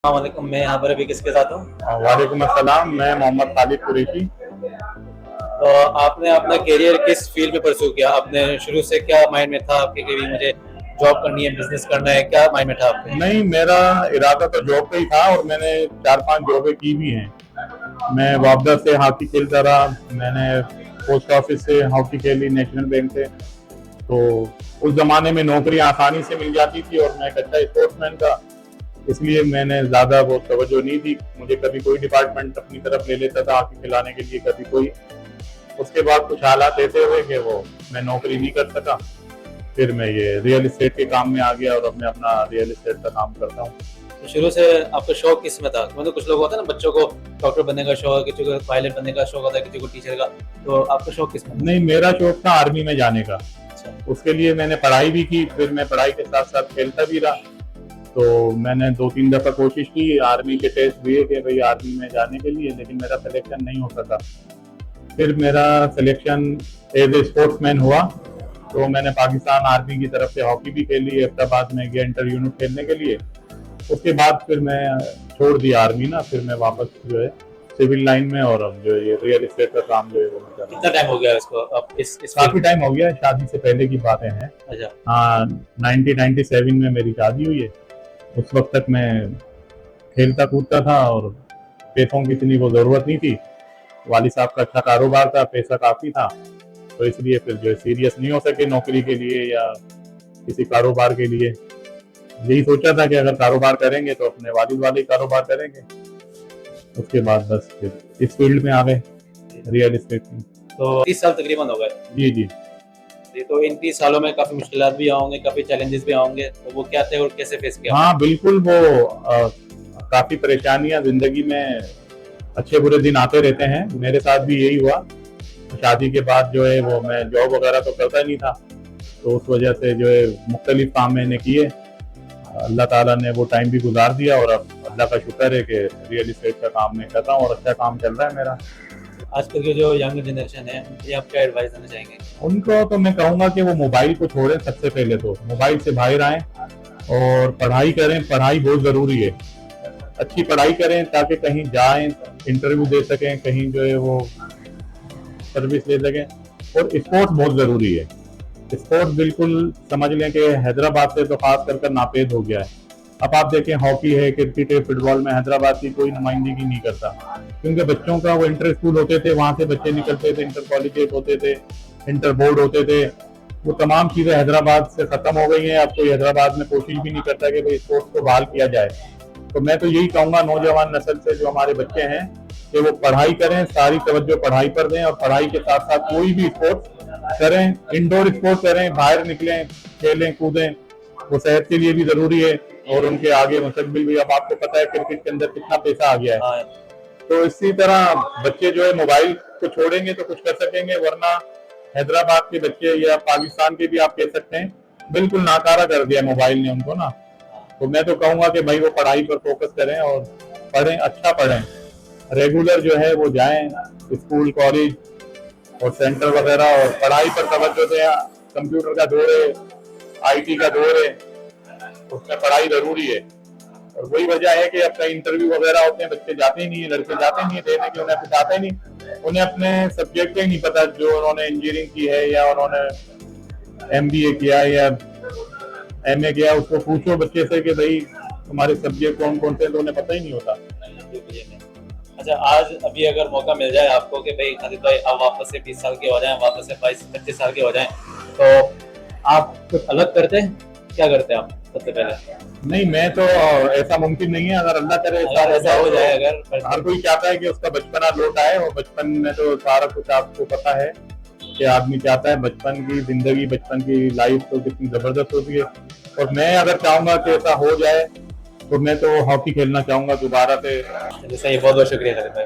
वालेकुम। मैं यहाँ पर अभी किसके साथ हूँ? वालेकुम अस्सलाम। मैं मोहम्मद खालिद कुरैशी। तो आपने अपना करियर किस फील्ड में परस्यू किया? आपने शुरू से क्या माइंड में था आपके कि मुझे जॉब करनी है, बिजनेस करना है, क्या माइंड में था आपके? नहीं, मेरा इरादा तो जॉब का ही था और मैंने 4-5 जॉबें की भी हैं। मैं वापदा से हॉकी खेलता रहा, मैंने पोस्ट ऑफिस से हॉकी खेली, नेशनल बैंक से। तो उस जमाने में नौकरी आसानी से मिल जाती थी और मैं एक अच्छा स्पोर्ट्समैन था, इसलिए मैंने ज़्यादा वो तवज्जो नहीं दी। मुझे कभी कोई डिपार्टमेंट अपनी तरफ ले लेता था हॉकी खिलाने के लिए, कभी कोई। उसके बाद कुछ हालात ऐसे हुए कि वो मैं नौकरी नहीं कर सका। फिर मैं ये रियल एस्टेट के काम में आ गया और अब मैं अपना रियल एस्टेट का काम करता हूँ। तो शुरू से आपका शौक किस में था? मतलब कुछ लोग होते हैं ना, बच्चों को डॉक्टर बनने का शौक, किसी को पायलट बनने का शौक होता है, किसी को टीचर का। तो आपका शौक किस में था? नहीं, मेरा शौक था आर्मी में जाने का। अच्छा। उसके लिए मैंने पढ़ाई भी की, फिर मैं पढ़ाई के साथ साथ खेलता भी रहा। तो मैंने 2-3 दफा कोशिश की, आर्मी के टेस्ट दिए कि भाई आर्मी में जाने के लिए, लेकिन मेरा सिलेक्शन नहीं हो सका। फिर मेरा सिलेक्शन एज ए स्पोर्ट्समैन हुआ, तो मैंने पाकिस्तान आर्मी की तरफ से हॉकी भी खेली, एबटाबाद में गया इंटर यूनिट खेलने के लिए। उसके बाद फिर मैं छोड़ दिया आर्मी ना, फिर मैं वापस जो है सिविल लाइन में, और अब जो ये रियल एस्टेट का काम जो है वो मैं कर रहा हूँ। कितना टाइम हो गया इसको अब इस काफी टाइम हो गया, शादी से पहले की बातें हैं। अच्छा। हाँ, 1997 में मेरी शादी हुई है। उस वक्त तक मैं खेलता कूदता था और पैसों की इतनी वो जरूरत नहीं थी। वाली साहब का अच्छा कारोबार था, पैसा काफी था, तो इसलिए फिर जो है सीरियस नहीं हो सके नौकरी के लिए या किसी कारोबार के लिए। यही सोचा था कि अगर कारोबार करेंगे तो अपने वालिद वाले कारोबार करेंगे। उसके बाद बस फिर इस फील्ड में आ गए, रियल एस्टेट में। तो 30 साल तकरीबन हो गए। जी जी। तो इन 30 सालों में काफी मुश्किलात भी होंगे, काफी चैलेंजेस भी होंगे, तो वो क्या थे और कैसे फेस किया? हाँ बिल्कुल, वो काफी परेशानियां जिंदगी में, अच्छे बुरे दिन आते रहते हैं। मेरे साथ भी यही हुआ। शादी के बाद जो है वो मैं जॉब वगैरह तो करता नहीं था, तो उस वजह से जो है मुख्तलिफ काम मैंने किए। अल्लाह ताला ने वो टाइम भी गुजार दिया और अब अल्लाह का शुक्र है कि रियल एस्टेट का काम मैं कर रहा हूँ और अच्छा काम चल रहा है मेरा। आजकल के जो यंग जनरेशन है, उनके लिए आप क्या एडवाइस देना चाहेंगे? उनको तो मैं कहूँगा कि वो मोबाइल को छोड़ें। सबसे पहले तो मोबाइल से बाहर आएं और पढ़ाई करें। पढ़ाई बहुत ज़रूरी है, अच्छी पढ़ाई करें ताकि कहीं जाएं, इंटरव्यू दे सकें, कहीं जो है वो सर्विस ले सकें। और स्पोर्ट्स बहुत ज़रूरी है। स्पोर्ट्स बिल्कुल समझ लें कि हैदराबाद से तो खास कर नापेद हो गया है। अब आप देखें, हॉकी है, क्रिकेट है, फुटबॉल में हैदराबाद की कोई नुमाइंदगी नहीं करता, क्योंकि बच्चों का वो इंटर स्कूल होते थे, वहां से बच्चे निकलते थे, इंटर कॉलेज होते थे, इंटर बोर्ड होते थे। वो तमाम चीजें हैदराबाद से खत्म हो गई हैं। अब कोई हैदराबाद में कोशिश भी नहीं करता कि भाई स्पोर्ट्स को बहाल किया जाए। तो मैं तो यही कहूंगा नौजवान नस्ल से, जो हमारे बच्चे हैं, कि वो पढ़ाई करें, सारी तवज्जो पढ़ाई पर दें और पढ़ाई के साथ साथ कोई भी स्पोर्ट्स करें, इंडोर स्पोर्ट्स करें, बाहर निकलें, खेलें कूदें। वो सेहत के लिए भी जरूरी है और उनके आगे मुस्तकबिल भी। अब आपको पता है क्रिकेट के अंदर कितना पैसा आ गया है। तो इसी तरह बच्चे जो है मोबाइल को छोड़ेंगे तो कुछ कर सकेंगे, वरना हैदराबाद के बच्चे या पाकिस्तान के भी आप कह सकते हैं, बिल्कुल नाकारा कर दिया मोबाइल ने उनको ना। तो मैं तो कहूंगा कि भाई वो पढ़ाई पर फोकस करें और पढ़ें, अच्छा पढ़ें, रेगुलर जो है वो जाएं स्कूल, कॉलेज और सेंटर वगैरह, और पढ़ाई पर तवज्जो दें। कंप्यूटर का दौर है, आईटी का दौर है, उसमें पढ़ाई जरूरी है। और वही वजह है कि अब कई इंटरव्यू वगैरह होते हैं, बच्चे जाते ही नहीं है, लड़के जाते ही नहीं है देने के, उन्हें कुछ आता ही नहीं, उन्हें अपने सब्जेक्ट ही नहीं पता। जो उन्होंने इंजीनियरिंग की है या उन्होंने एमबीए किया है या एमए किया, उसको पूछो बच्चे से कि भाई तुम्हारे सब्जेक्ट कौन कौन से, तो उन्हें पता ही नहीं होता। अच्छा, आज अभी अगर मौका मिल जाए आपको कि भाई खालिद भाई आप वापस से 20 साल के हो जाएं, वापस से 22-25 साल के हो जाएं, तो आप कुछ अलग करते हैं? क्या करते हैं आप सबसे पहले? नहीं, मैं तो ऐसा मुमकिन नहीं है। अगर अल्लाह करे ऐसा हो जाए, अगर हर कोई चाहता है कि उसका बचपना लौट आए, और बचपन में तो सारा कुछ आपको पता है कि आदमी चाहता है बचपन की जिंदगी, बचपन की लाइफ तो कितनी जबरदस्त होती है। और मैं अगर चाहूंगा कि ऐसा हो जाए तो मैं तो हॉकी खेलना चाहूंगा दोबारा से। जैसे बहुत बहुत शुक्रिया खालिद भाई।